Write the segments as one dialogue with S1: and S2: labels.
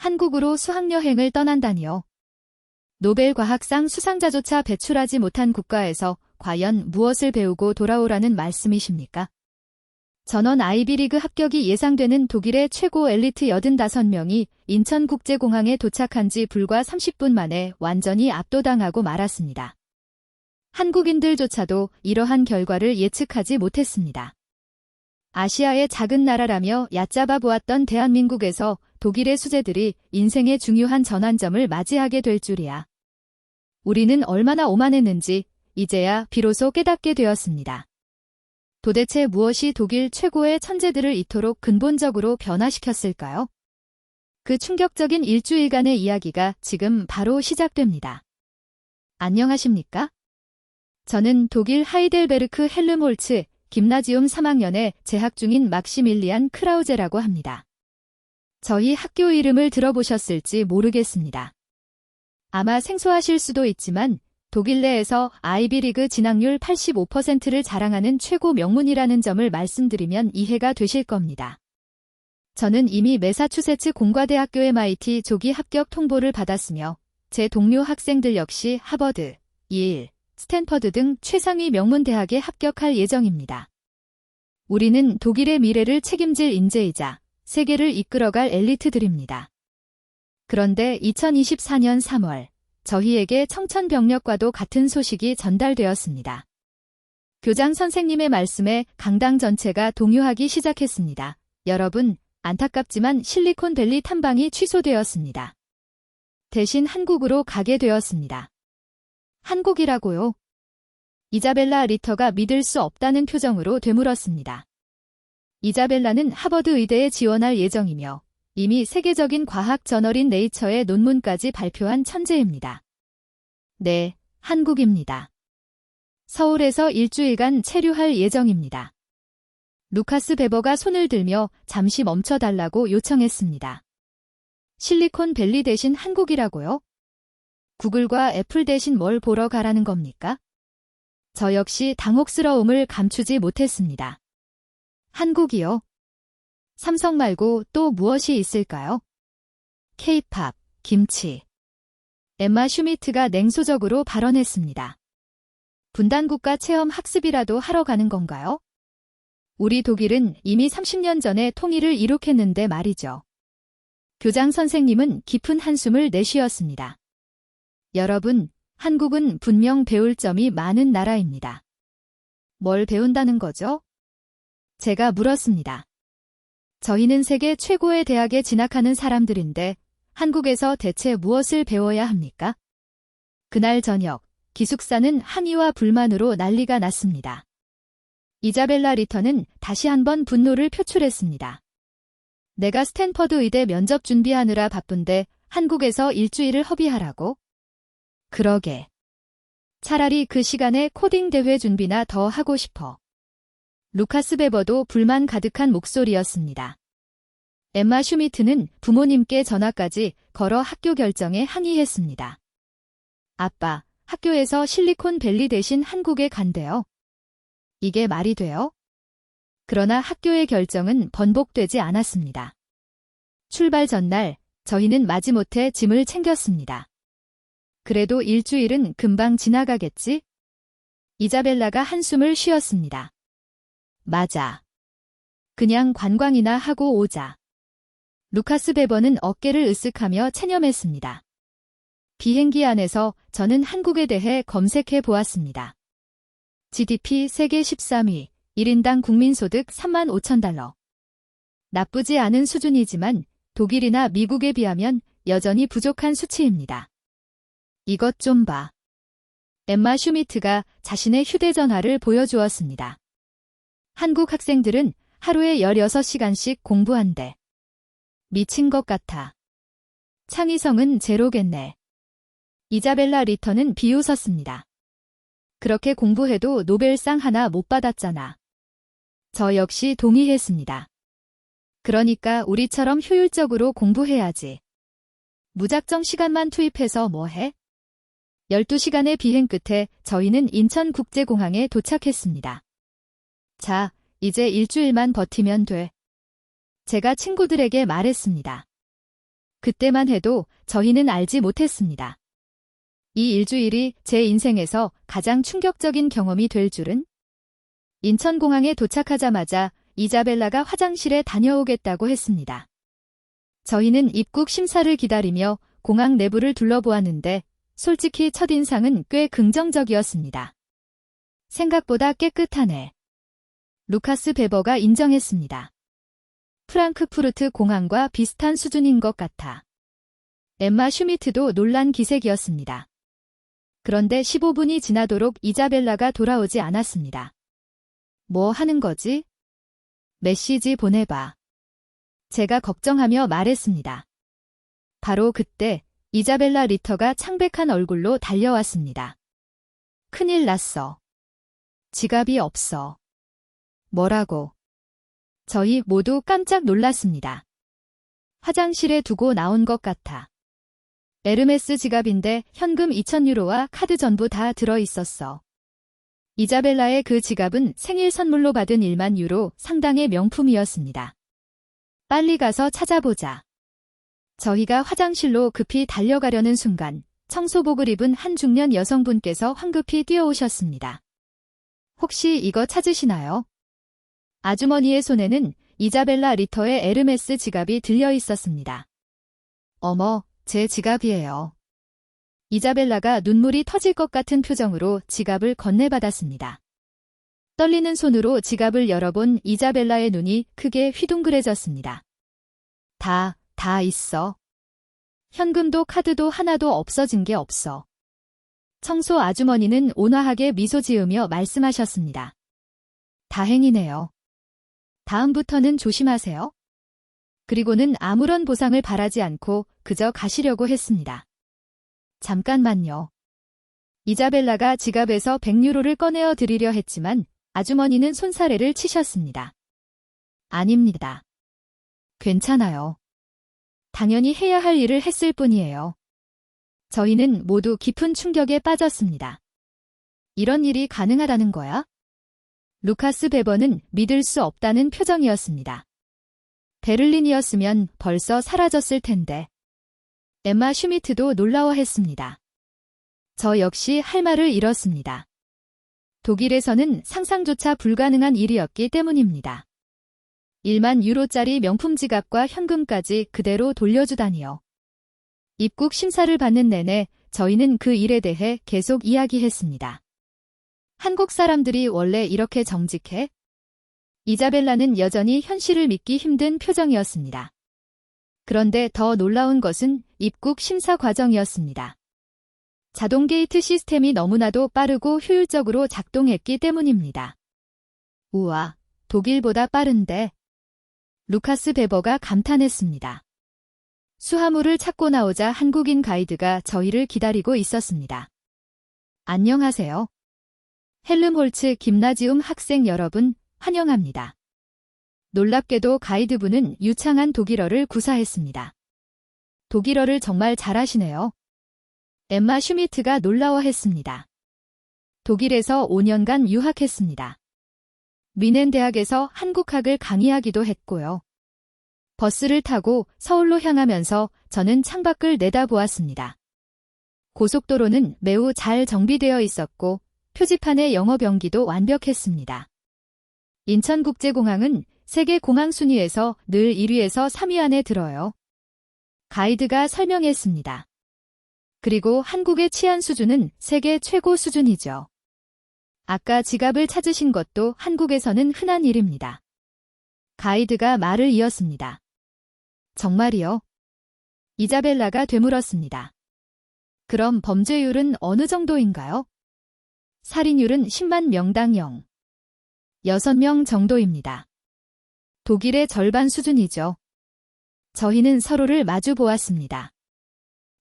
S1: 한국으로 수학여행을 떠난다니요. 노벨 과학상 수상자조차 배출하지 못한 국가에서 과연 무엇을 배우고 돌아오라는 말씀이십니까? 전원 아이비리그 합격이 예상되는 독일의 최고 엘리트 85명이 인천국제공항에 도착한 지 불과 30분 만에 완전히 압도당하고 말았습니다. 한국인들조차도 이러한 결과를 예측하지 못했습니다. 아시아의 작은 나라라며 얕잡아 보았던 대한민국에서 독일의 수재들이 인생의 중요한 전환점을 맞이하게 될 줄이야. 우리는 얼마나 오만했는지 이제야 비로소 깨닫게 되었습니다. 도대체 무엇이 독일 최고의 천재들을 이토록 근본적으로 변화시켰을까요? 그 충격적인 일주일간의 이야기가 지금 바로 시작됩니다. 안녕하십니까? 저는 독일 하이델베르크 헬름홀츠 김나지움 3학년에 재학 중인 막시밀리안 크라우제라고 합니다. 저희 학교 이름을 들어보셨을지 모르겠습니다. 아마 생소하실 수도 있지만 독일 내에서 아이비리그 진학률 85%를 자랑하는 최고 명문이라는 점을 말씀드리면 이해가 되실 겁니다. 저는 이미 매사추세츠 공과대학교 MIT 조기 합격 통보를 받았으며 제 동료 학생들 역시 하버드, 예일, 스탠퍼드 등 최상위 명문 대학에 합격할 예정입니다. 우리는 독일의 미래를 책임질 인재이자 세계를 이끌어갈 엘리트들입니다. 그런데 2024년 3월 저희에게 청천벽력과도 같은 소식이 전달되었습니다. 교장 선생님의 말씀에 강당 전체가 동요하기 시작했습니다. 여러분, 안타깝지만 실리콘밸리 탐방이 취소되었습니다. 대신 한국으로 가게 되었습니다. 한국이라고요? 이자벨라 리터가 믿을 수 없다는 표정으로 되물었습니다. 이자벨라는 하버드 의대에 지원할 예정이며 이미 세계적인 과학 저널인 네이처의 논문까지 발표한 천재입니다. 네, 한국입니다. 서울에서 일주일간 체류할 예정입니다. 루카스 베버가 손을 들며 잠시 멈춰달라고 요청했습니다. 실리콘밸리 대신 한국이라고요? 구글과 애플 대신 뭘 보러 가라는 겁니까? 저 역시 당혹스러움을 감추지 못했습니다. 한국이요? 삼성 말고 또 무엇이 있을까요? K-팝, 김치. 엠마 슈미트가 냉소적으로 발언했습니다. 분단국가 체험 학습이라도 하러 가는 건가요? 우리 독일은 이미 30년 전에 통일을 이룩했는데 말이죠. 교장 선생님은 깊은 한숨을 내쉬었습니다. 여러분, 한국은 분명 배울 점이 많은 나라입니다. 뭘 배운다는 거죠? 제가 물었습니다. 저희는 세계 최고의 대학에 진학하는 사람들인데 한국에서 대체 무엇을 배워야 합니까? 그날 저녁, 기숙사는 항의와 불만으로 난리가 났습니다. 이자벨라 리터는 다시 한번 분노를 표출했습니다. 내가 스탠퍼드 의대 면접 준비하느라 바쁜데 한국에서 일주일을 허비하라고? 그러게. 차라리 그 시간에 코딩 대회 준비나 더 하고 싶어. 루카스 베버도 불만 가득한 목소리였습니다. 엠마 슈미트는 부모님께 전화까지 걸어 학교 결정에 항의했습니다. 아빠, 학교에서 실리콘밸리 대신 한국에 간대요. 이게 말이 돼요? 그러나 학교의 결정은 번복되지 않았습니다. 출발 전날 저희는 마지못해 짐을 챙겼습니다. 그래도 일주일은 금방 지나가겠지? 이자벨라가 한숨을 쉬었습니다. 맞아. 그냥 관광이나 하고 오자. 루카스 베버는 어깨를 으쓱하며 체념했습니다. 비행기 안에서 저는 한국에 대해 검색해 보았습니다. GDP 세계 13위, 1인당 국민소득 3만 5천 달러. 나쁘지 않은 수준이지만 독일이나 미국에 비하면 여전히 부족한 수치입니다. 이것 좀 봐. 엠마 슈미트가 자신의 휴대전화를 보여주었습니다. 한국 학생들은 하루에 16시간씩 공부한대. 미친 것 같아. 창의성은 제로겠네. 이자벨라 리터는 비웃었습니다. 그렇게 공부해도 노벨상 하나 못 받았잖아. 저 역시 동의했습니다. 그러니까 우리처럼 효율적으로 공부해야지. 무작정 시간만 투입해서 뭐 해? 12시간의 비행 끝에 저희는 인천국제공항에 도착했습니다. 자, 이제 일주일만 버티면 돼. 제가 친구들에게 말했습니다. 그때만 해도 저희는 알지 못했습니다. 이 일주일이 제 인생에서 가장 충격적인 경험이 될 줄은? 인천공항에 도착하자마자 이자벨라가 화장실에 다녀오겠다고 했습니다. 저희는 입국 심사를 기다리며 공항 내부를 둘러보았는데 솔직히 첫인상은 꽤 긍정적이었습니다. 생각보다 깨끗하네. 루카스 베버가 인정했습니다. 프랑크푸르트 공항과 비슷한 수준인 것 같아. 엠마 슈미트도 놀란 기색이었습니다. 그런데 15분이 지나도록 이자벨라가 돌아오지 않았습니다. 뭐 하는 거지? 메시지 보내봐. 제가 걱정하며 말했습니다. 바로 그때 이자벨라 리터가 창백한 얼굴로 달려왔습니다. 큰일 났어. 지갑이 없어. 뭐라고? 저희 모두 깜짝 놀랐습니다. 화장실에 두고 나온 것 같아. 에르메스 지갑인데 현금 2,000유로와 카드 전부 다 들어있었어. 이자벨라의 그 지갑은 생일 선물로 받은 1만 유로 상당의 명품이었습니다. 빨리 가서 찾아보자. 저희가 화장실로 급히 달려가려는 순간 청소복을 입은 한 중년 여성분께서 황급히 뛰어오셨습니다. 혹시 이거 찾으시나요? 아주머니의 손에는 이자벨라 리터의 에르메스 지갑이 들려 있었습니다. 어머, 제 지갑이에요. 이자벨라가 눈물이 터질 것 같은 표정으로 지갑을 건네받았습니다. 떨리는 손으로 지갑을 열어본 이자벨라의 눈이 크게 휘둥그레졌습니다. 다 있어. 현금도 카드도 하나도 없어진 게 없어. 청소 아주머니는 온화하게 미소 지으며 말씀하셨습니다. 다행이네요. 다음부터는 조심하세요. 그리고는 아무런 보상을 바라지 않고 그저 가시려고 했습니다. 잠깐만요. 이자벨라가 지갑에서 100유로를 꺼내어 드리려 했지만 아주머니는 손사래를 치셨습니다. 아닙니다. 괜찮아요. 당연히 해야 할 일을 했을 뿐이에요. 저희는 모두 깊은 충격에 빠졌습니다. 이런 일이 가능하다는 거야? 루카스 베버는 믿을 수 없다는 표정이었습니다. 베를린이었으면 벌써 사라졌을 텐데. 엠마 슈미트도 놀라워했습니다. 저 역시 할 말을 잃었습니다. 독일에서는 상상조차 불가능한 일이었기 때문입니다. 1만 유로짜리 명품 지갑과 현금까지 그대로 돌려주다니요. 입국 심사를 받는 내내 저희는 그 일에 대해 계속 이야기했습니다. 한국 사람들이 원래 이렇게 정직해? 이자벨라는 여전히 현실을 믿기 힘든 표정이었습니다. 그런데 더 놀라운 것은 입국 심사 과정이었습니다. 자동 게이트 시스템이 너무나도 빠르고 효율적으로 작동했기 때문입니다. 우와, 독일보다 빠른데. 루카스 베버가 감탄했습니다. 수화물을 찾고 나오자 한국인 가이드가 저희를 기다리고 있었습니다. 안녕하세요. 헬름홀츠 김나지움 학생 여러분, 환영합니다. 놀랍게도 가이드분은 유창한 독일어를 구사했습니다. 독일어를 정말 잘하시네요. 엠마 슈미트가 놀라워했습니다. 독일에서 5년간 유학했습니다. 미넨 대학에서 한국학을 강의하기도 했고요. 버스를 타고 서울로 향하면서 저는 창밖을 내다보았습니다. 고속도로는 매우 잘 정비되어 있었고 표지판의 영어 병기도 완벽했습니다. 인천국제공항은 세계 공항 순위에서 늘 1위에서 3위 안에 들어요. 가이드가 설명했습니다. 그리고 한국의 치안 수준은 세계 최고 수준이죠. 아까 지갑을 찾으신 것도 한국에서는 흔한 일입니다. 가이드가 말을 이었습니다. 정말이요? 이자벨라가 되물었습니다. 그럼 범죄율은 어느 정도인가요? 살인율은 10만 명당 0. 6명 정도입니다. 독일의 절반 수준이죠. 저희는 서로를 마주 보았습니다.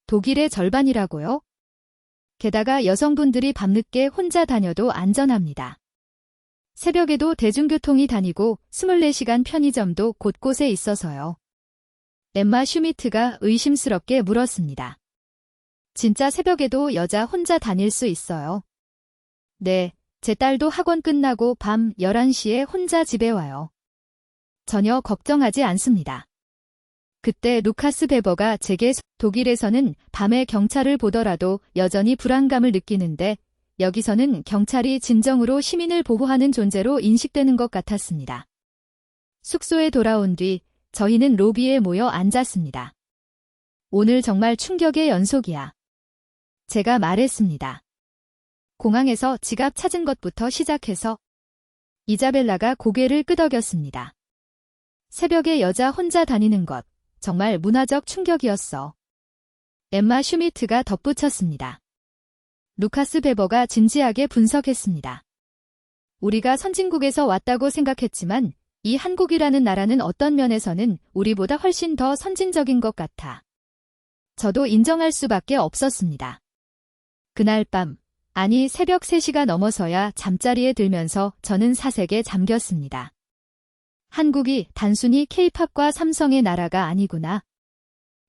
S1: 독일의 절반이라고요? 게다가 여성분들이 밤늦게 혼자 다녀도 안전합니다. 새벽에도 대중교통이 다니고 24시간 편의점도 곳곳에 있어서요. 엠마 슈미트가 의심스럽게 물었습니다. 진짜 새벽에도 여자 혼자 다닐 수 있어요? 네, 제 딸도 학원 끝나고 밤 11시에 혼자 집에 와요. 전혀 걱정하지 않습니다. 그때 루카스 베버가 제게 독일에서는 밤에 경찰을 보더라도 여전히 불안감을 느끼는데 여기서는 경찰이 진정으로 시민을 보호하는 존재로 인식되는 것 같았습니다. 숙소에 돌아온 뒤 저희는 로비에 모여 앉았습니다. 오늘 정말 충격의 연속이야. 제가 말했습니다. 공항에서 지갑 찾은 것부터 시작해서 이자벨라가 고개를 끄덕였습니다. 새벽에 여자 혼자 다니는 것, 정말 문화적 충격이었어. 엠마 슈미트가 덧붙였습니다. 루카스 베버가 진지하게 분석했습니다. 우리가 선진국에서 왔다고 생각했지만 이 한국이라는 나라는 어떤 면에서는 우리보다 훨씬 더 선진적인 것 같아. 저도 인정할 수밖에 없었습니다. 그날 밤, 아니 새벽 3시가 넘어서야 잠자리에 들면서 저는 사색에 잠겼습니다. 한국이 단순히 K-팝과 삼성의 나라가 아니구나.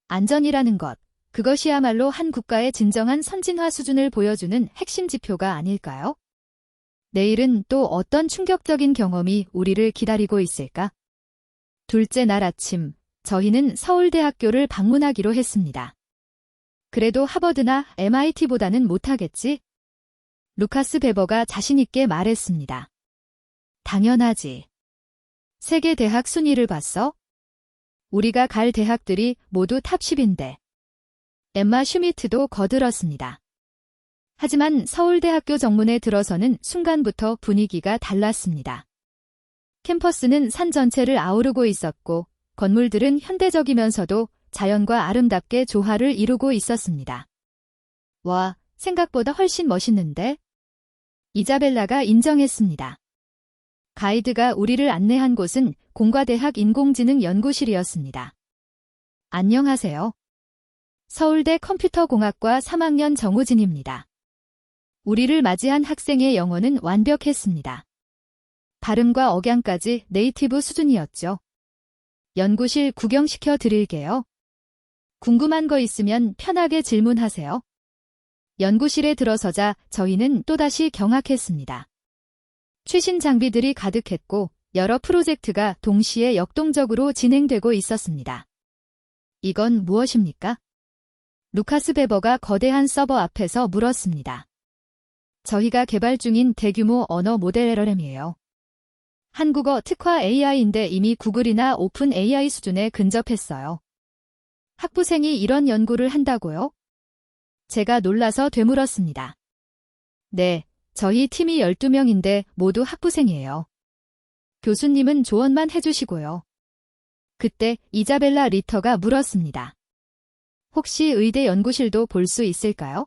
S1: 안전이라는 것, 그것이야말로 한 국가의 진정한 선진화 수준을 보여주는 핵심 지표가 아닐까요? 내일은 또 어떤 충격적인 경험이 우리를 기다리고 있을까? 둘째 날 아침, 저희는 서울대학교를 방문하기로 했습니다. 그래도 하버드나 MIT보다는 못하겠지? 루카스 베버가 자신있게 말했습니다. 당연하지. 세계 대학 순위를 봤어? 우리가 갈 대학들이 모두 탑10인데. 엠마 슈미트도 거들었습니다. 하지만 서울대학교 정문에 들어서는 순간부터 분위기가 달랐습니다. 캠퍼스는 산 전체를 아우르고 있었고 건물들은 현대적이면서도 자연과 아름답게 조화를 이루고 있었습니다. 와, 생각보다 훨씬 멋있는데? 이자벨라가 인정했습니다. 가이드가 우리를 안내한 곳은 공과대학 인공지능 연구실이었습니다. 안녕하세요. 서울대 컴퓨터공학과 3학년 정우진입니다. 우리를 맞이한 학생의 영어는 완벽했습니다. 발음과 억양까지 네이티브 수준이었죠. 연구실 구경시켜 드릴게요. 궁금한 거 있으면 편하게 질문하세요. 연구실에 들어서자 저희는 또다시 경악했습니다. 최신 장비들이 가득했고 여러 프로젝트가 동시에 역동적으로 진행되고 있었습니다. 이건 무엇입니까? 루카스 베버가 거대한 서버 앞에서 물었습니다. 저희가 개발 중인 대규모 언어 모델 LLM이에요. 한국어 특화 AI인데 이미 구글이나 오픈 AI 수준에 근접했어요. 학부생이 이런 연구를 한다고요? 제가 놀라서 되물었습니다. 네, 저희 팀이 12명인데 모두 학부생이에요. 교수님은 조언만 해주시고요. 그때 이자벨라 리터가 물었습니다. 혹시 의대 연구실도 볼 수 있을까요?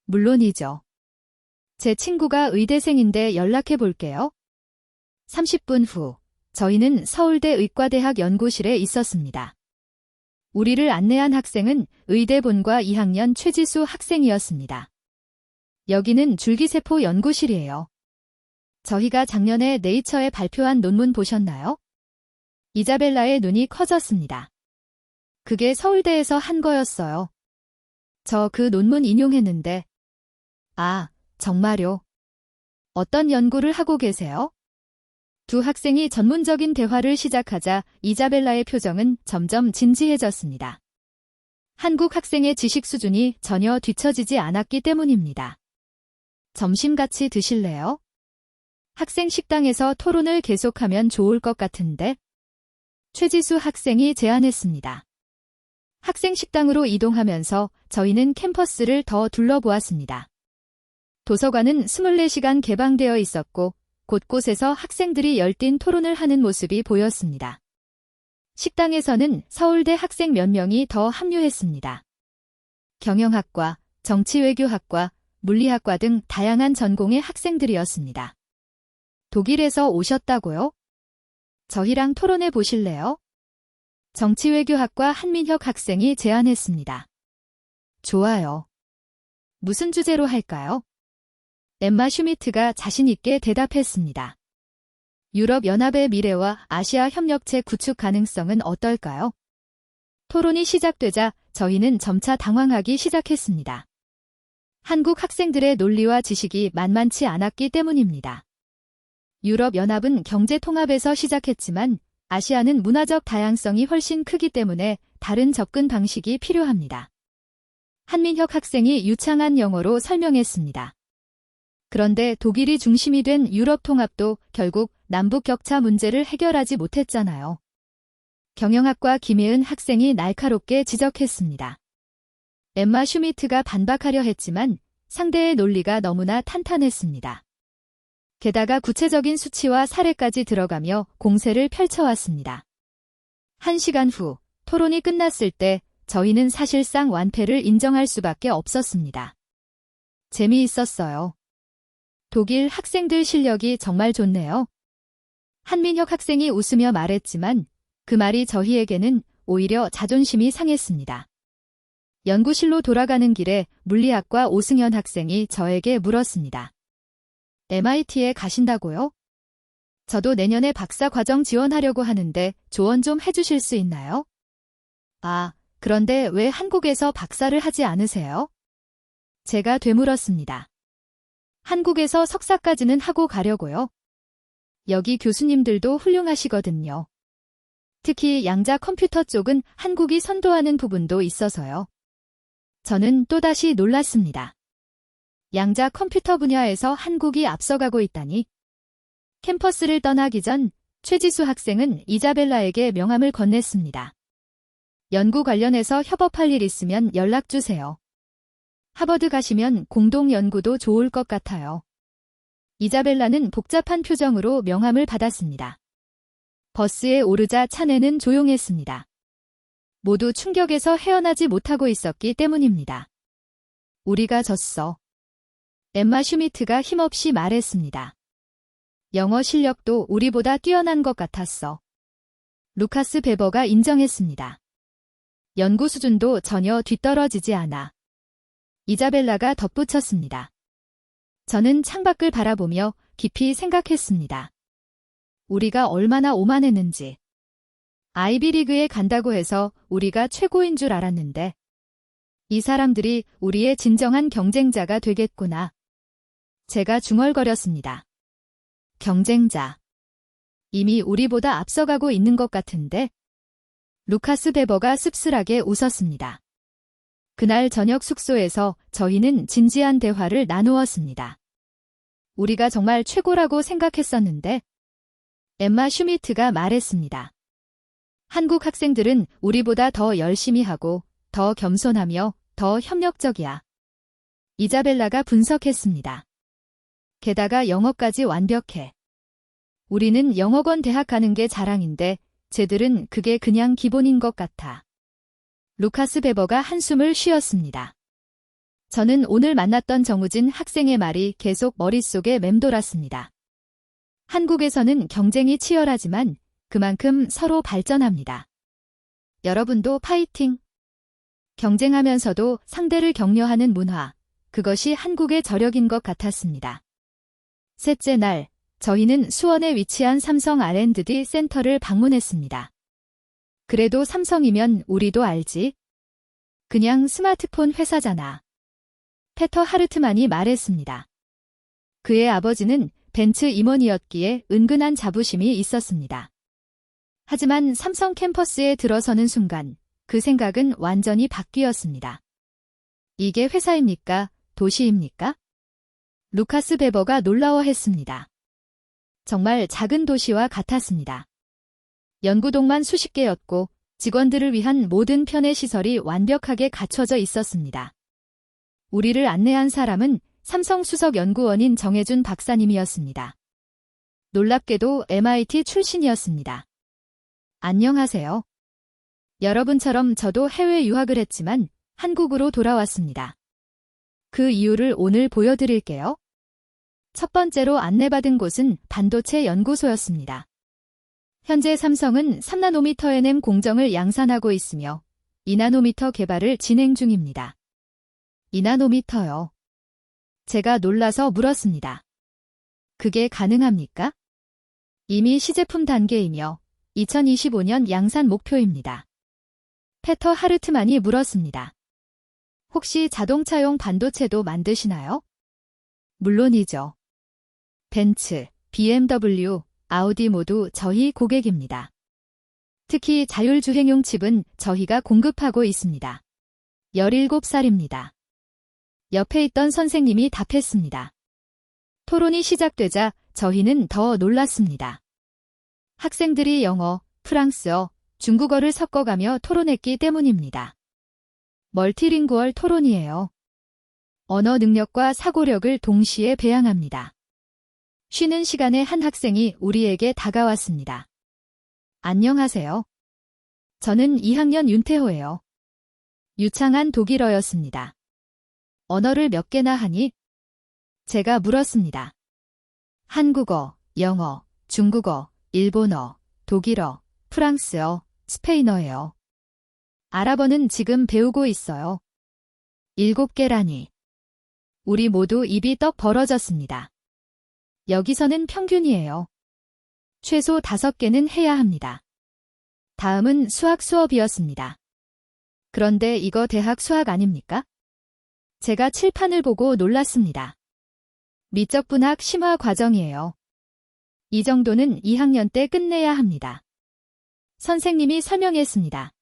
S1: 물론이죠. 제 친구가 의대생인데 연락해 볼게요. 30분 후, 저희는 서울대 의과대학 연구실에 있었습니다. 우리를 안내한 학생은 의대본과 2학년 최지수 학생이었습니다. 여기는 줄기세포 연구실이에요. 저희가 작년에 네이처에 발표한 논문 보셨나요? 이자벨라의 눈이 커졌습니다. 그게 서울대에서 한 거였어요. 저 그 논문 인용했는데. 아, 정말요? 어떤 연구를 하고 계세요? 두 학생이 전문적인 대화를 시작하자 이자벨라의 표정은 점점 진지해졌습니다. 한국 학생의 지식 수준이 전혀 뒤처지지 않았기 때문입니다. 점심 같이 드실래요? 학생 식당에서 토론을 계속하면 좋을 것 같은데? 최지수 학생이 제안했습니다. 학생 식당으로 이동하면서 저희는 캠퍼스를 더 둘러보았습니다. 도서관은 24시간 개방되어 있었고 곳곳에서 학생들이 열띤 토론을 하는 모습이 보였습니다. 식당에서는 서울대 학생 몇 명이 더 합류했습니다. 경영학과, 정치외교학과, 물리학과 등 다양한 전공의 학생들이었습니다. 독일에서 오셨다고요? 저희랑 토론해 보실래요? 정치외교학과 한민혁 학생이 제안했습니다. 좋아요. 무슨 주제로 할까요? 엠마 슈미트가 자신있게 대답했습니다. 유럽연합의 미래와 아시아 협력체 구축 가능성은 어떨까요? 토론이 시작되자 저희는 점차 당황하기 시작했습니다. 한국 학생들의 논리와 지식이 만만치 않았기 때문입니다. 유럽연합은 경제통합에서 시작했지만 아시아는 문화적 다양성이 훨씬 크기 때문에 다른 접근 방식이 필요합니다. 한민혁 학생이 유창한 영어로 설명했습니다. 그런데 독일이 중심이 된 유럽 통합도 결국 남북 격차 문제를 해결하지 못했잖아요. 경영학과 김혜은 학생이 날카롭게 지적했습니다. 엠마 슈미트가 반박하려 했지만 상대의 논리가 너무나 탄탄했습니다. 게다가 구체적인 수치와 사례까지 들어가며 공세를 펼쳐왔습니다. 1시간 후 토론이 끝났을 때 저희는 사실상 완패를 인정할 수밖에 없었습니다. 재미있었어요. 독일 학생들 실력이 정말 좋네요. 한민혁 학생이 웃으며 말했지만 그 말이 저희에게는 오히려 자존심이 상했습니다. 연구실로 돌아가는 길에 물리학과 오승현 학생이 저에게 물었습니다. MIT에 가신다고요? 저도 내년에 박사 과정 지원하려고 하는데 조언 좀 해주실 수 있나요? 아, 그런데 왜 한국에서 박사를 하지 않으세요? 제가 되물었습니다. 한국에서 석사까지는 하고 가려고요. 여기 교수님들도 훌륭하시거든요. 특히 양자 컴퓨터 쪽은 한국이 선도하는 부분도 있어서요. 저는 또다시 놀랐습니다. 양자 컴퓨터 분야에서 한국이 앞서가고 있다니. 캠퍼스를 떠나기 전 최지수 학생은 이자벨라에게 명함을 건넸습니다. 연구 관련해서 협업할 일 있으면 연락 주세요. 하버드 가시면 공동 연구도 좋을 것 같아요. 이자벨라는 복잡한 표정으로 명함을 받았습니다. 버스에 오르자 차내는 조용했습니다. 모두 충격에서 헤어나지 못하고 있었기 때문입니다. 우리가 졌어. 엠마 슈미트가 힘없이 말했습니다. 영어 실력도 우리보다 뛰어난 것 같았어. 루카스 베버가 인정했습니다. 연구 수준도 전혀 뒤떨어지지 않아. 이자벨라가 덧붙였습니다. 저는 창밖을 바라보며 깊이 생각했습니다. 우리가 얼마나 오만했는지. 아이비리그에 간다고 해서 우리가 최고인 줄 알았는데 이 사람들이 우리의 진정한 경쟁자가 되겠구나. 제가 중얼거렸습니다. 경쟁자. 이미 우리보다 앞서가고 있는 것 같은데. 루카스 베버가 씁쓸하게 웃었습니다. 그날 저녁 숙소에서 저희는 진지한 대화를 나누었습니다. 우리가 정말 최고라고 생각했었는데 엠마 슈미트가 말했습니다. 한국 학생들은 우리보다 더 열심히 하고 더 겸손하며 더 협력적이야. 이자벨라가 분석했습니다. 게다가 영어까지 완벽해. 우리는 영어권 대학 가는 게 자랑인데 쟤들은 그게 그냥 기본인 것 같아. 루카스 베버가 한숨을 쉬었습니다. 저는 오늘 만났던 정우진 학생의 말이 계속 머릿속에 맴돌았습니다. 한국에서는 경쟁이 치열하지만 그만큼 서로 발전합니다. 여러분도 파이팅! 경쟁하면서도 상대를 격려하는 문화, 그것이 한국의 저력인 것 같았습니다. 셋째 날, 저희는 수원에 위치한 삼성 R&D 센터를 방문했습니다. 그래도 삼성이면 우리도 알지? 그냥 스마트폰 회사잖아. 페터 하르트만이 말했습니다. 그의 아버지는 벤츠 임원이었기에 은근한 자부심이 있었습니다. 하지만 삼성 캠퍼스에 들어서는 순간 그 생각은 완전히 바뀌었습니다. 이게 회사입니까? 도시입니까? 루카스 베버가 놀라워했습니다. 정말 작은 도시와 같았습니다. 연구동만 수십 개였고 직원들을 위한 모든 편의 시설이 완벽하게 갖춰져 있었습니다. 우리를 안내한 사람은 삼성 수석 연구원인 정혜준 박사님이었습니다. 놀랍게도 MIT 출신이었습니다. 안녕하세요. 여러분처럼 저도 해외 유학을 했지만 한국으로 돌아왔습니다. 그 이유를 오늘 보여드릴게요. 첫 번째로 안내받은 곳은 반도체 연구소였습니다. 현재 삼성은 3나노미터 NM 공정을 양산하고 있으며 2나노미터 개발을 진행 중입니다. 2나노미터요. 제가 놀라서 물었습니다. 그게 가능합니까? 이미 시제품 단계이며 2025년 양산 목표입니다. 페터 하르트만이 물었습니다. 혹시 자동차용 반도체도 만드시나요? 물론이죠. 벤츠, BMW, 아우디 모두 저희 고객입니다. 특히 자율주행용 칩은 저희가 공급하고 있습니다. 17살입니다. 옆에 있던 선생님이 답했습니다. 토론이 시작되자 저희는 더 놀랐습니다. 학생들이 영어, 프랑스어, 중국어를 섞어가며 토론했기 때문입니다. 멀티링구얼 토론이에요. 언어 능력과 사고력을 동시에 배양합니다. 쉬는 시간에 한 학생이 우리에게 다가왔습니다. 안녕하세요. 저는 2학년 윤태호예요. 유창한 독일어였습니다. 언어를 몇 개나 하니? 제가 물었습니다. 한국어, 영어, 중국어, 일본어, 독일어, 프랑스어, 스페인어예요. 아랍어는 지금 배우고 있어요. 7개라니. 우리 모두 입이 떡 벌어졌습니다. 여기서는 평균이에요. 최소 5개는 해야 합니다. 다음은 수학 수업이었습니다. 그런데 이거 대학 수학 아닙니까? 제가 칠판을 보고 놀랐습니다. 미적분학 심화 과정이에요. 이 정도는 2학년 때 끝내야 합니다. 선생님이 설명했습니다.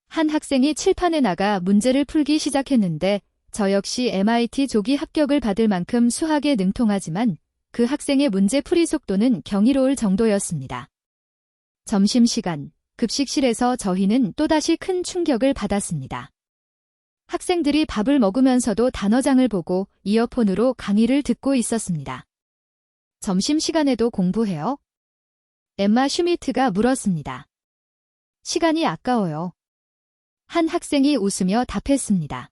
S1: 한 학생이 칠판에 나가 문제를 풀기 시작했는데 저 역시 MIT 조기 합격을 받을 만큼 수학에 능통하지만 그 학생의 문제 풀이 속도는 경이로울 정도였습니다. 점심시간, 급식실에서 저희는 또다시 큰 충격을 받았습니다. 학생들이 밥을 먹으면서도 단어장을 보고 이어폰으로 강의를 듣고 있었습니다. 점심시간에도 공부해요? 엠마 슈미트가 물었습니다. 시간이 아까워요. 한 학생이 웃으며 답했습니다.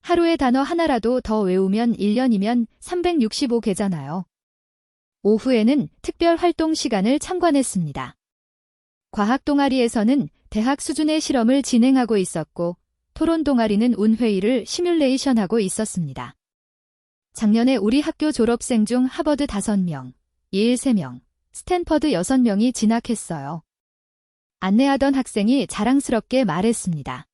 S1: 하루에 단어 하나라도 더 외우면 1년이면 365개잖아요. 오후에는 특별 활동 시간을 참관했습니다. 과학 동아리에서는 대학 수준의 실험을 진행하고 있었고 토론 동아리는 운회의를 시뮬레이션하고 있었습니다. 작년에 우리 학교 졸업생 중 하버드 5명, 예일 3명, 스탠퍼드 6명이 진학했어요. 안내하던 학생이 자랑스럽게 말했습니다.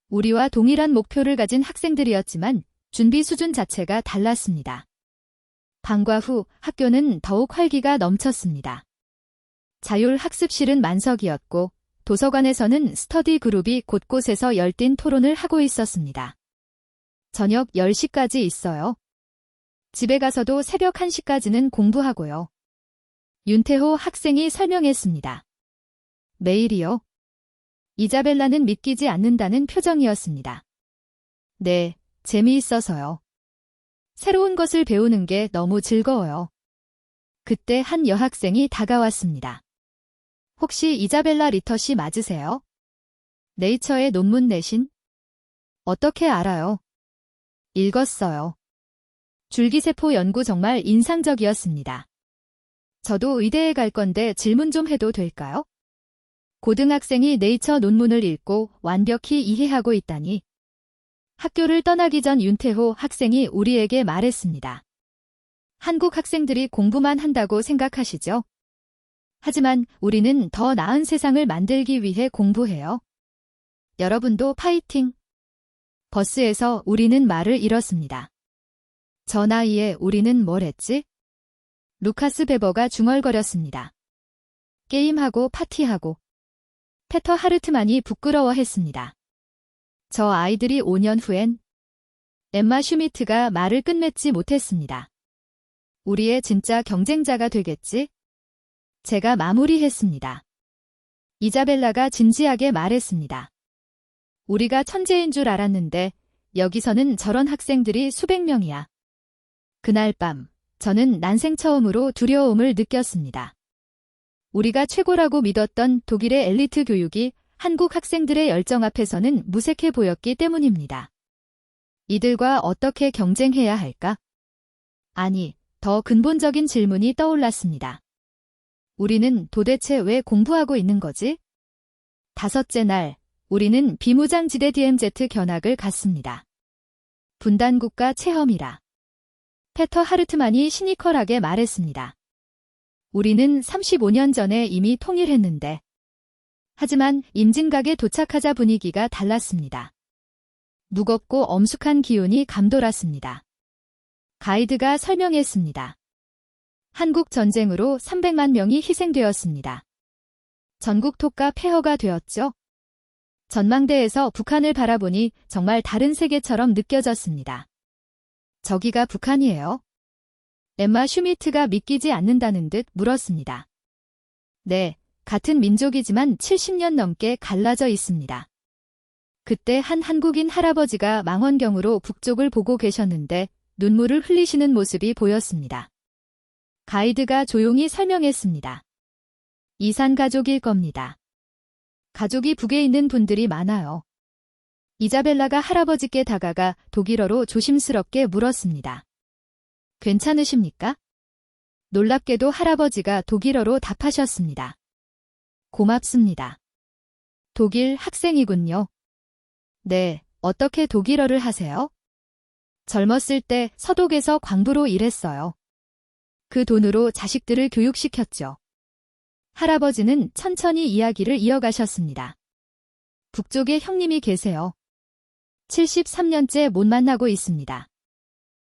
S1: 우리와 동일한 목표를 가진 학생들이었지만 준비 수준 자체가 달랐습니다. 방과 후 학교는 더욱 활기가 넘쳤습니다. 자율학습실은 만석이었고 도서관에서는 스터디 그룹이 곳곳에서 열띤 토론을 하고 있었습니다. 저녁 10시까지 있어요. 집에 가서도 새벽 1시까지는 공부하고요. 윤태호 학생이 설명했습니다. 매일이요? 이자벨라는 믿기지 않는다는 표정이었습니다. 네, 재미있어서요. 새로운 것을 배우는 게 너무 즐거워요. 그때 한 여학생이 다가왔습니다. 혹시 이자벨라 리터 씨 맞으세요? 네이처에 논문 내신? 어떻게 알아요? 읽었어요. 줄기세포 연구 정말 인상적이었습니다. 저도 의대에 갈 건데 질문 좀 해도 될까요? 고등학생이 네이처 논문을 읽고 완벽히 이해하고 있다니. 학교를 떠나기 전 윤태호 학생이 우리에게 말했습니다. 한국 학생들이 공부만 한다고 생각하시죠? 하지만 우리는 더 나은 세상을 만들기 위해 공부해요. 여러분도 파이팅! 버스에서 우리는 말을 잃었습니다. 저 나이에 우리는 뭘 했지? 루카스 베버가 중얼거렸습니다. 게임하고 파티하고. 페터 하르트만이 부끄러워했습니다. 저 아이들이 5년 후엔 엠마 슈미트가 말을 끝맺지 못했습니다. 우리의 진짜 경쟁자가 되겠지? 제가 마무리했습니다. 이자벨라가 진지하게 말했습니다. 우리가 천재인 줄 알았는데 여기서는 저런 학생들이 수백 명이야. 그날 밤 저는 난생 처음으로 두려움을 느꼈습니다. 우리가 최고라고 믿었던 독일의 엘리트 교육이 한국 학생들의 열정 앞에서는 무색해 보였기 때문입니다. 이들과 어떻게 경쟁해야 할까? 아니, 더 근본적인 질문이 떠올랐습니다. 우리는 도대체 왜 공부하고 있는 거지? 5째 날, 우리는 비무장지대 DMZ 견학을 갔습니다. 분단국가 체험이라. 페터 하르트만이 시니컬하게 말했습니다. 우리는 35년 전에 이미 통일했는데. 하지만 임진각에 도착하자 분위기가 달랐습니다. 무겁고 엄숙한 기운이 감돌았습니다. 가이드가 설명했습니다. 한국 전쟁으로 300만 명이 희생되었습니다. 전국 톡과 폐허가 되었죠. 전망대에서 북한을 바라보니 정말 다른 세계처럼 느껴졌습니다. 저기가 북한이에요? 엠마 슈미트가 믿기지 않는다는 듯 물었습니다. 네, 같은 민족이지만 70년 넘게 갈라져 있습니다. 그때 한 한국인 할아버지가 망원경으로 북쪽을 보고 계셨는데 눈물을 흘리시는 모습이 보였습니다. 가이드가 조용히 설명했습니다. 이산 가족일 겁니다. 가족이 북에 있는 분들이 많아요. 이자벨라가 할아버지께 다가가 독일어로 조심스럽게 물었습니다. 괜찮으십니까? 놀랍게도 할아버지가 독일어로 답하셨습니다. 고맙습니다. 독일 학생이군요. 네, 어떻게 독일어를 하세요? 젊었을 때 서독에서 광부로 일했어요. 그 돈으로 자식들을 교육시켰죠. 할아버지는 천천히 이야기를 이어가셨습니다. 북쪽에 형님이 계세요. 73년째 못 만나고 있습니다.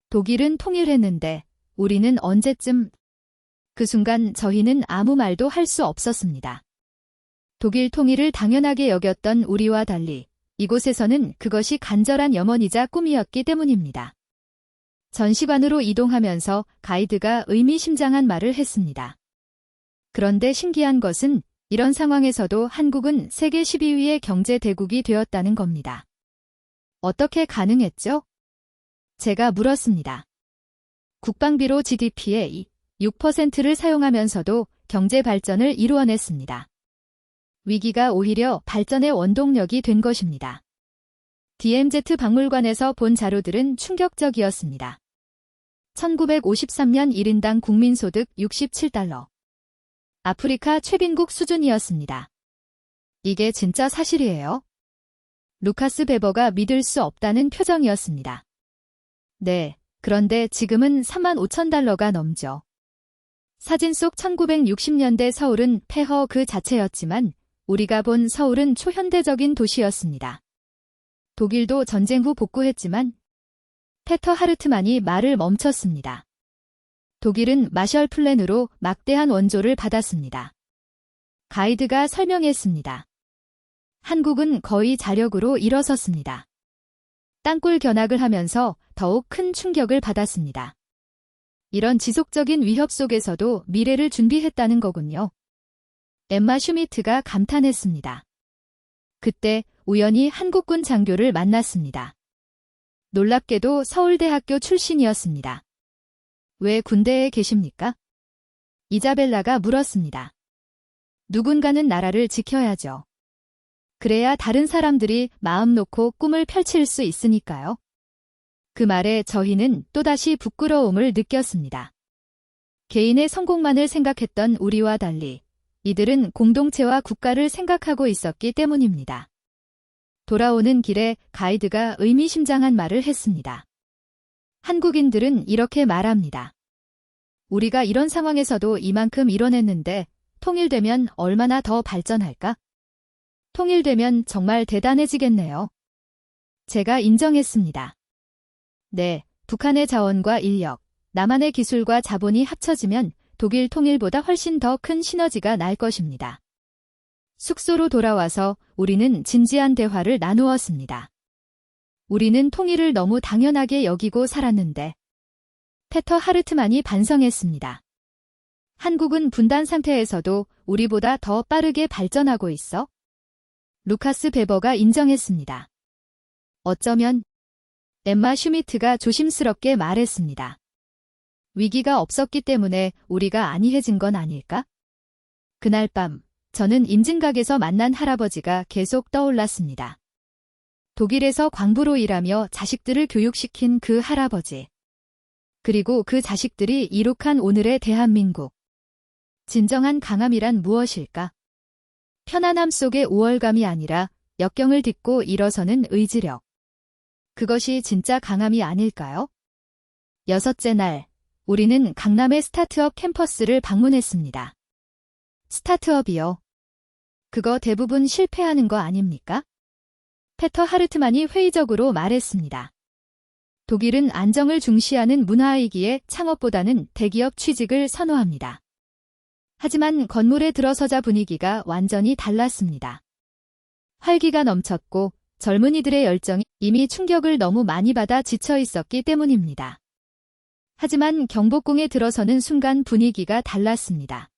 S1: 독일은 통일했는데 우리는 언제쯤... 그 순간 저희는 아무 말도 할 수 없었습니다. 독일 통일을 당연하게 여겼던 우리와 달리 이곳에서는 그것이 간절한 염원이자 꿈이었기 때문입니다. 전시관으로 이동하면서 가이드가 의미심장한 말을 했습니다. 그런데 신기한 것은 이런 상황에서도 한국은 세계 12위의 경제 대국이 되었다는 겁니다. 어떻게 가능했죠? 제가 물었습니다. 국방비로 GDP의 6%를 사용하면서도 경제 발전을 이루어냈습니다. 위기가 오히려 발전의 원동력이 된 것입니다. DMZ 박물관에서 본 자료들은 충격적이었습니다. 1953년 1인당 국민소득 67달러. 아프리카 최빈국 수준이었습니다. 이게 진짜 사실이에요? 루카스 베버가 믿을 수 없다는 표정이었습니다. 네, 그런데 지금은 35,000달러가 넘죠. 사진 속 1960년대 서울은 폐허 그 자체였지만 우리가 본 서울은 초현대적인 도시였습니다. 독일도 전쟁 후 복구했지만 페터 하르트만이 말을 멈췄습니다. 독일은 마셜 플랜으로 막대한 원조를 받았습니다. 가이드가 설명했습니다. 한국은 거의 자력으로 일어섰습니다. 땅굴 견학을 하면서 더욱 큰 충격을 받았습니다. 이런 지속적인 위협 속에서도 미래를 준비했다는 거군요. 엠마 슈미트가 감탄했습니다. 그때 우연히 한국군 장교를 만났습니다. 놀랍게도 서울대학교 출신이었습니다. 왜 군대에 계십니까? 이자벨라가 물었습니다. 누군가는 나라를 지켜야죠. 그래야 다른 사람들이 마음 놓고 꿈을 펼칠 수 있으니까요. 그 말에 저희는 또다시 부끄러움을 느꼈습니다. 개인의 성공만을 생각했던 우리와 달리 이들은 공동체와 국가를 생각하고 있었기 때문입니다. 돌아오는 길에 가이드가 의미심장한 말을 했습니다. 한국인들은 이렇게 말합니다. 우리가 이런 상황에서도 이만큼 이뤄냈는데 통일되면 얼마나 더 발전할까? 통일되면 정말 대단해지겠네요. 제가 인정했습니다. 네, 북한의 자원과 인력, 남한의 기술과 자본이 합쳐지면 독일 통일보다 훨씬 더 큰 시너지가 날 것입니다. 숙소로 돌아와서 우리는 진지한 대화를 나누었습니다. 우리는 통일을 너무 당연하게 여기고 살았는데 페터 하르트만이 반성했습니다. 한국은 분단 상태에서도 우리보다 더 빠르게 발전하고 있어? 루카스 베버가 인정했습니다. 어쩌면 엠마 슈미트가 조심스럽게 말했습니다. 위기가 없었기 때문에 우리가 안이해진 건 아닐까? 그날 밤 저는 임진각에서 만난 할아버지가 계속 떠올랐습니다. 독일에서 광부로 일하며 자식들을 교육시킨 그 할아버지. 그리고 그 자식들이 이룩한 오늘의 대한민국. 진정한 강함이란 무엇일까? 편안함 속의 우월감이 아니라 역경을 딛고 일어서는 의지력. 그것이 진짜 강함이 아닐까요? 6째 날, 우리는 강남의 스타트업 캠퍼스를 방문했습니다. 스타트업이요. 그거 대부분 실패하는 거 아닙니까? 페터 하르트만이 회의적으로 말했습니다. 독일은 안정을 중시하는 문화이기에 창업보다는 대기업 취직을 선호합니다. 하지만 건물에 들어서자 분위기가 완전히 달랐습니다. 활기가 넘쳤고 젊은이들의 열정이 이미 충격을 너무 많이 받아 지쳐 있었기 때문입니다. 하지만 경복궁에 들어서는 순간 분위기가 달랐습니다.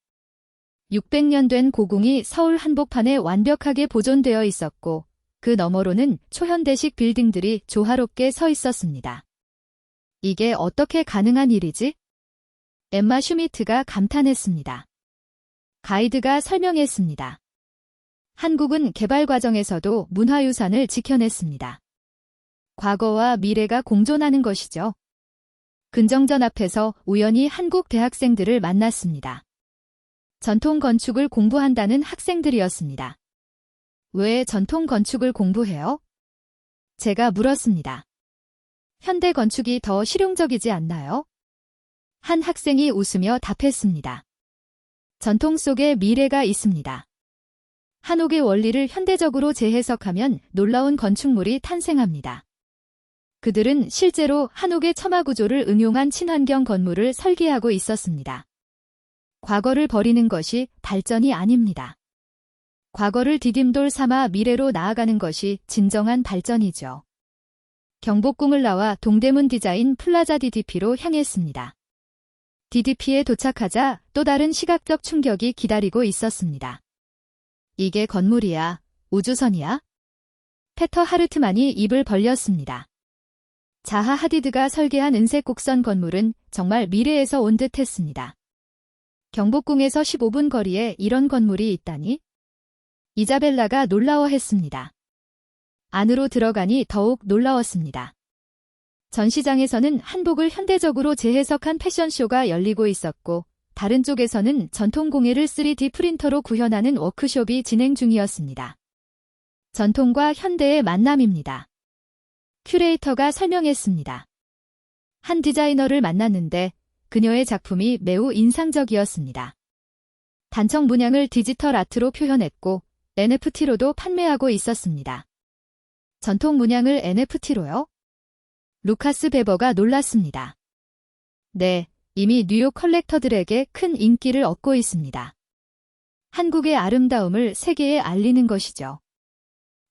S1: 600년 된 고궁이 서울 한복판에 완벽하게 보존되어 있었고 그 너머로는 초현대식 빌딩들이 조화롭게 서 있었습니다. 이게 어떻게 가능한 일이지? 엠마 슈미트가 감탄했습니다. 가이드가 설명했습니다. 한국은 개발 과정에서도 문화유산을 지켜냈습니다. 과거와 미래가 공존하는 것이죠. 근정전 앞에서 우연히 한국 대학생들을 만났습니다. 전통 건축을 공부한다는 학생들이었습니다. 왜 전통 건축을 공부해요? 제가 물었습니다. 현대 건축이 더 실용적이지 않나요? 한 학생이 웃으며 답했습니다. 전통 속에 미래가 있습니다. 한옥의 원리를 현대적으로 재해석하면 놀라운 건축물이 탄생합니다. 그들은 실제로 한옥의 첨화 구조를 응용한 친환경 건물을 설계하고 있었습니다. 과거를 버리는 것이 발전이 아닙니다. 과거를 디딤돌 삼아 미래로 나아가는 것이 진정한 발전이죠. 경복궁을 나와 동대문 디자인 플라자 DDP로 향했습니다. DDP에 도착하자 또 다른 시각적 충격이 기다리고 있었습니다. 이게 건물이야? 우주선이야? 페터 하르트만이 입을 벌렸습니다. 자하 하디드가 설계한 은색 곡선 건물은 정말 미래에서 온 듯했습니다. 경복궁에서 15분 거리에 이런 건물이 있다니? 이자벨라가 놀라워했습니다. 안으로 들어가니 더욱 놀라웠습니다. 전시장에서는 한복을 현대적으로 재해석한 패션쇼가 열리고 있었고 다른 쪽에서는 전통 공예를 3D 프린터로 구현하는 워크숍이 진행 중이었습니다. 전통과 현대의 만남입니다. 큐레이터가 설명했습니다. 한 디자이너를 만났는데 그녀의 작품이 매우 인상적이었습니다. 단청 문양을 디지털 아트로 표현했고 NFT로도 판매하고 있었습니다. 전통 문양을 NFT로요? 루카스 베버가 놀랐습니다. 네, 이미 뉴욕 컬렉터들에게 큰 인기를 얻고 있습니다. 한국의 아름다움을 세계에 알리는 것이죠.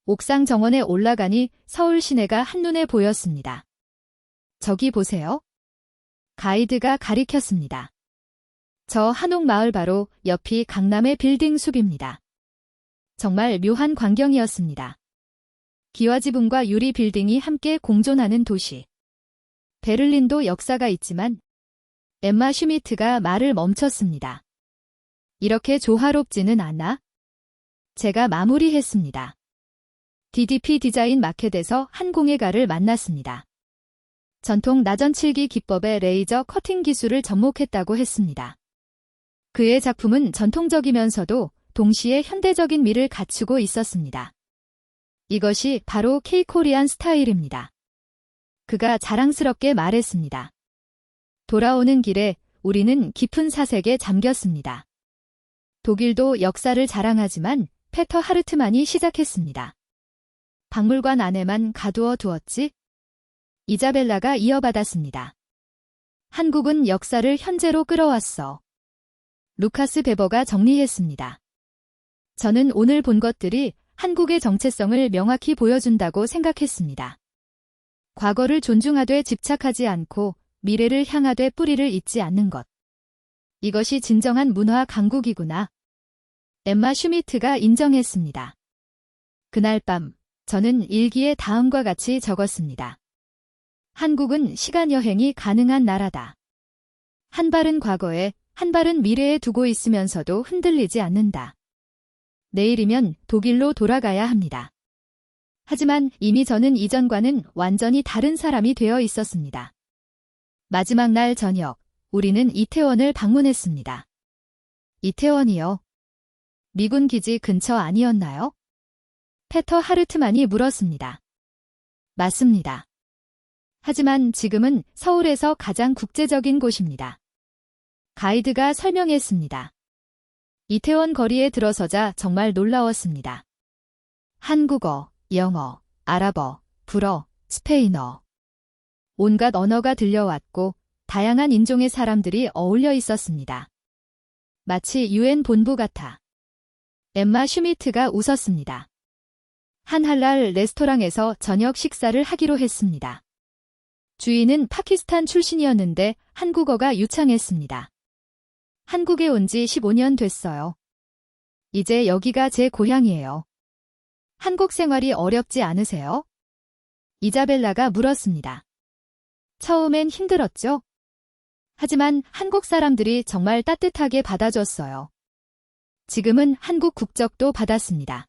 S1: 옥상 정원에 올라가니 서울 시내가 한눈에 보였습니다. 저기 보세요. 가이드가 가리켰습니다. 저 한옥마을 바로 옆이 강남의 빌딩 숲입니다. 정말 묘한 광경이었습니다. 기와지붕과 유리 빌딩이 함께 공존하는 도시. 베를린도 역사가 있지만 엠마 슈미트가 말을 멈췄습니다. 이렇게 조화롭지는 않아? 제가 마무리했습니다. DDP 디자인 마켓에서 한 공예가를 만났습니다. 전통 나전칠기 기법의 레이저 커팅 기술을 접목했다고 했습니다. 그의 작품은 전통적이면서도 동시에 현대적인 미를 갖추고 있었습니다. 이것이 바로 K-코리안 스타일입니다. 그가 자랑스럽게 말했습니다. 돌아오는 길에 우리는 깊은 사색에 잠겼습니다. 독일도 역사를 자랑하지만 페터 하르트만이 시작했습니다. 박물관 안에만 가두어 두었지? 이자벨라가 이어받았습니다. 한국은 역사를 현재로 끌어왔어. 루카스 베버가 정리했습니다. 저는 오늘 본 것들이 한국의 정체성을 명확히 보여준다고 생각했습니다. 과거를 존중하되 집착하지 않고 미래를 향하되 뿌리를 잇지 않는 것. 이것이 진정한 문화 강국이구나. 엠마 슈미트가 인정했습니다. 그날 밤 저는 일기에 다음과 같이 적었습니다. 한국은 시간 여행이 가능한 나라다. 한 발은 과거에, 한 발은 미래에 두고 있으면서도 흔들리지 않는다. 내일이면 독일로 돌아가야 합니다. 하지만 이미 저는 이전과는 완전히 다른 사람이 되어 있었습니다. 마지막 날 저녁, 우리는 이태원을 방문했습니다. 이태원이요? 미군 기지 근처 아니었나요? 페터 하르트만이 물었습니다. 맞습니다. 하지만 지금은 서울에서 가장 국제적인 곳입니다. 가이드가 설명했습니다. 이태원 거리에 들어서자 정말 놀라웠습니다. 한국어, 영어, 아랍어, 불어, 스페인어. 온갖 언어가 들려왔고 다양한 인종의 사람들이 어울려 있었습니다. 마치 UN 본부 같아. 엠마 슈미트가 웃었습니다. 한 할랄 레스토랑에서 저녁 식사를 하기로 했습니다. 주인은 파키스탄 출신이었는데 한국어가 유창했습니다. 한국에 온 지 15년 됐어요. 이제 여기가 제 고향이에요. 한국 생활이 어렵지 않으세요? 이자벨라가 물었습니다. 처음엔 힘들었죠? 하지만 한국 사람들이 정말 따뜻하게 받아줬어요. 지금은 한국 국적도 받았습니다.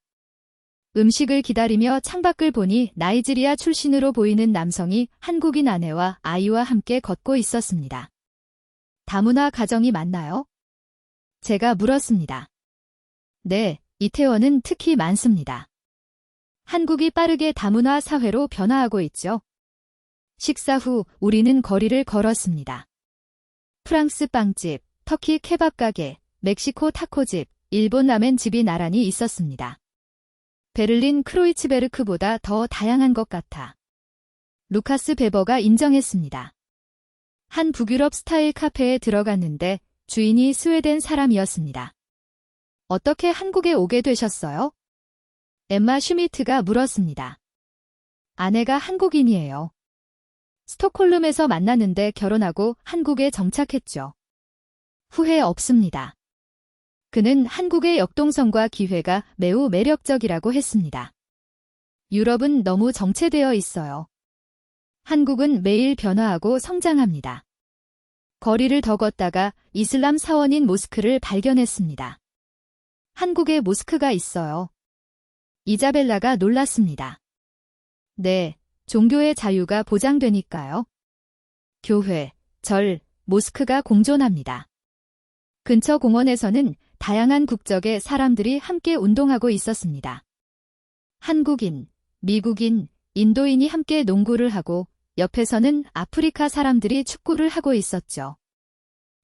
S1: 음식을 기다리며 창밖을 보니 나이지리아 출신으로 보이는 남성이 한국인 아내와 아이와 함께 걷고 있었습니다. 다문화 가정이 많나요? 제가 물었습니다. 네, 이태원은 특히 많습니다. 한국이 빠르게 다문화 사회로 변화하고 있죠. 식사 후 우리는 거리를 걸었습니다. 프랑스 빵집, 터키 케밥 가게, 멕시코 타코집, 일본 라멘집이 나란히 있었습니다. 베를린 크로이츠베르크보다 더 다양한 것 같아. 루카스 베버가 인정했습니다. 한 북유럽 스타일 카페에 들어갔는데 주인이 스웨덴 사람이었습니다. 어떻게 한국에 오게 되셨어요? 엠마 슈미트가 물었습니다. 아내가 한국인이에요. 스톡홀름에서 만났는데 결혼하고 한국에 정착했죠. 후회 없습니다. 그는 한국의 역동성과 기회가 매우 매력적이라고 했습니다. 유럽은 너무 정체되어 있어요. 한국은 매일 변화하고 성장합니다. 거리를 더 걷다가 이슬람 사원인 모스크를 발견했습니다. 한국에 모스크가 있어요. 이자벨라가 놀랐습니다. 네, 종교의 자유가 보장되니까요. 교회, 절, 모스크가 공존합니다. 근처 공원에서는 다양한 국적의 사람들이 함께 운동하고 있었습니다. 한국인, 미국인, 인도인이 함께 농구를 하고 옆에서는 아프리카 사람들이 축구를 하고 있었죠.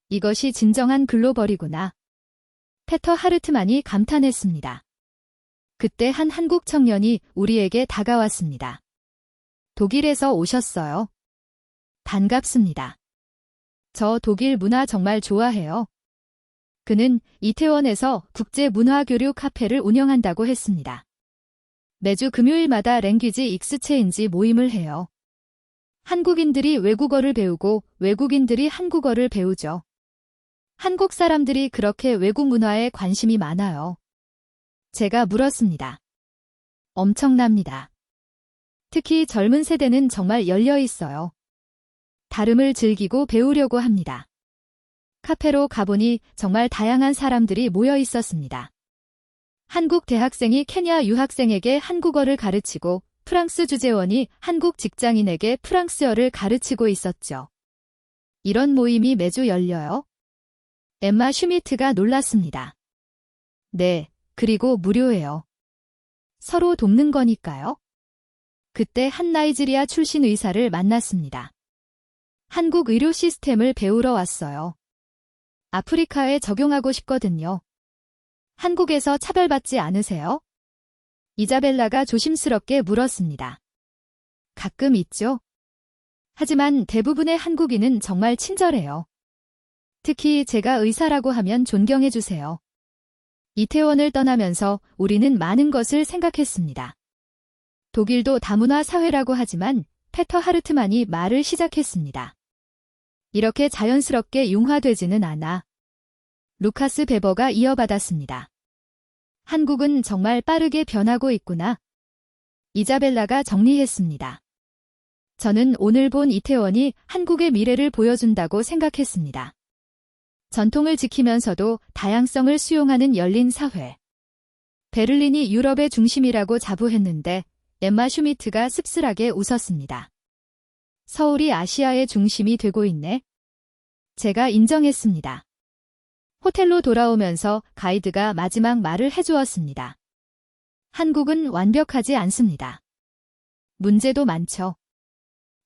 S1: 이것이 진정한 글로벌이구나. 페터 하르트만이 감탄했습니다. 그때 한 한국 청년이 우리에게 다가왔습니다. 독일에서 오셨어요. 반갑습니다. 저 독일 문화 정말 좋아해요. 그는 이태원에서 국제문화교류 카페를 운영한다고 했습니다. 매주 금요일마다 랭귀지 익스체인지 모임을 해요. 한국인들이 외국어를 배우고 외국인들이 한국어를 배우죠. 한국 사람들이 그렇게 외국 문화에 관심이 많아요. 제가 물었습니다. 엄청납니다. 특히 젊은 세대는 정말 열려 있어요. 다름을 즐기고 배우려고 합니다. 카페로 가보니 정말 다양한 사람들이 모여 있었습니다. 한국 대학생이 케냐 유학생에게 한국어를 가르치고 프랑스 주재원이 한국 직장인에게 프랑스어를 가르치고 있었죠. 이런 모임이 매주 열려요? 엠마 슈미트가 놀랐습니다. 네, 그리고 무료예요. 서로 돕는 거니까요. 그때 한 나이지리아 출신 의사를 만났습니다. 한국 의료 시스템을 배우러 왔어요. 아프리카에 적용하고 싶거든요. 한국에서 차별받지 않으세요? 이자벨라가 조심스럽게 물었습니다. 가끔 있죠. 하지만 대부분의 한국인은 정말 친절해요. 특히 제가 의사라고 하면 존경해 주세요. 이태원을 떠나면서 우리는 많은 것을 생각했습니다. 독일도 다문화 사회라고 하지만 페터 하르트만이 말을 시작했습니다. 이렇게 자연스럽게 융화되지는 않아. 루카스 베버가 이어받았습니다. 한국은 정말 빠르게 변하고 있구나. 이자벨라가 정리했습니다. 저는 오늘 본 이태원이 한국의 미래를 보여준다고 생각했습니다. 전통을 지키면서도 다양성을 수용하는 열린 사회. 베를린이 유럽의 중심이라고 자부했는데 엠마 슈미트가 씁쓸하게 웃었습니다. 서울이 아시아의 중심이 되고 있네. 제가 인정했습니다. 호텔로 돌아오면서 가이드가 마지막 말을 해주었습니다. 한국은 완벽하지 않습니다. 문제도 많죠.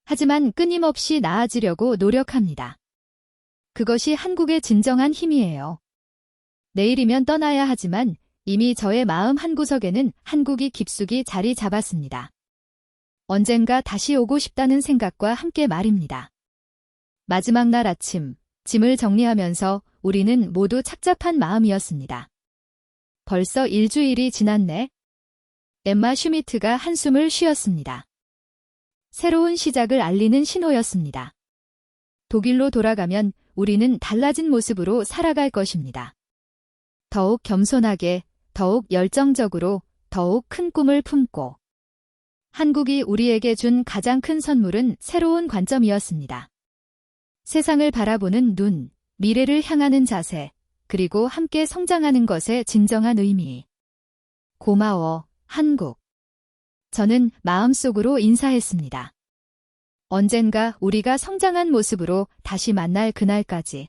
S1: 하지만 끊임없이 나아지려고 노력합니다. 그것이 한국의 진정한 힘이에요. 내일이면 떠나야 하지만 이미 저의 마음 한구석에는 한국이 깊숙이 자리 잡았습니다. 언젠가 다시 오고 싶다는 생각과 함께 말입니다. 마지막 날 아침, 짐을 정리하면서 우리는 모두 착잡한 마음이었습니다. 벌써 일주일이 지났네. 엠마 슈미트가 한숨을 쉬었습니다. 새로운 시작을 알리는 신호였습니다. 독일로 돌아가면 우리는 달라진 모습으로 살아갈 것입니다. 더욱 겸손하게, 더욱 열정적으로, 더욱 큰 꿈을 품고. 한국이 우리에게 준 가장 큰 선물은 새로운 관점이었습니다. 세상을 바라보는 눈, 미래를 향하는 자세, 그리고 함께 성장하는 것의 진정한 의미. 고마워, 한국. 저는 마음속으로 인사했습니다. 언젠가 우리가 성장한 모습으로 다시 만날 그날까지.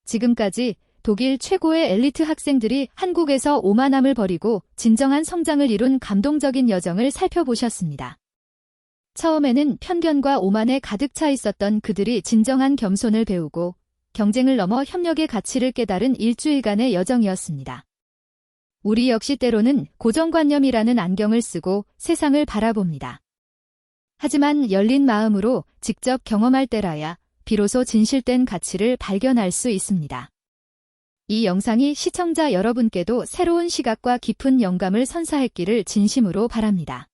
S1: 지금까지 독일 최고의 엘리트 학생들이 한국에서 오만함을 버리고 진정한 성장을 이룬 감동적인 여정을 살펴보셨습니다. 처음에는 편견과 오만에 가득 차 있었던 그들이 진정한 겸손을 배우고 경쟁을 넘어 협력의 가치를 깨달은 일주일간의 여정이었습니다. 우리 역시 때로는 고정관념이라는 안경을 쓰고 세상을 바라봅니다. 하지만 열린 마음으로 직접 경험할 때라야 비로소 진실된 가치를 발견할 수 있습니다. 이 영상이 시청자 여러분께도 새로운 시각과 깊은 영감을 선사했기를 진심으로 바랍니다.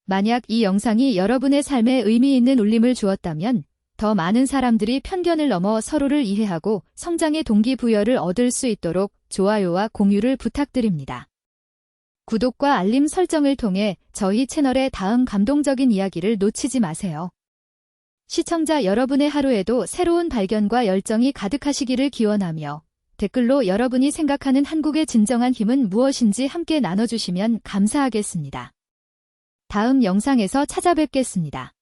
S1: 만약 이 영상이 여러분의 삶에 의미 있는 울림을 주었다면 더 많은 사람들이 편견을 넘어 서로를 이해하고 성장의 동기부여를 얻을 수 있도록 좋아요와 공유를 부탁드립니다. 구독과 알림 설정을 통해 저희 채널의 다음 감동적인 이야기를 놓치지 마세요. 시청자 여러분의 하루에도 새로운 발견과 열정이 가득하시기를 기원하며 댓글로 여러분이 생각하는 한국의 진정한 힘은 무엇인지 함께 나눠주시면 감사하겠습니다. 다음 영상에서 찾아뵙겠습니다.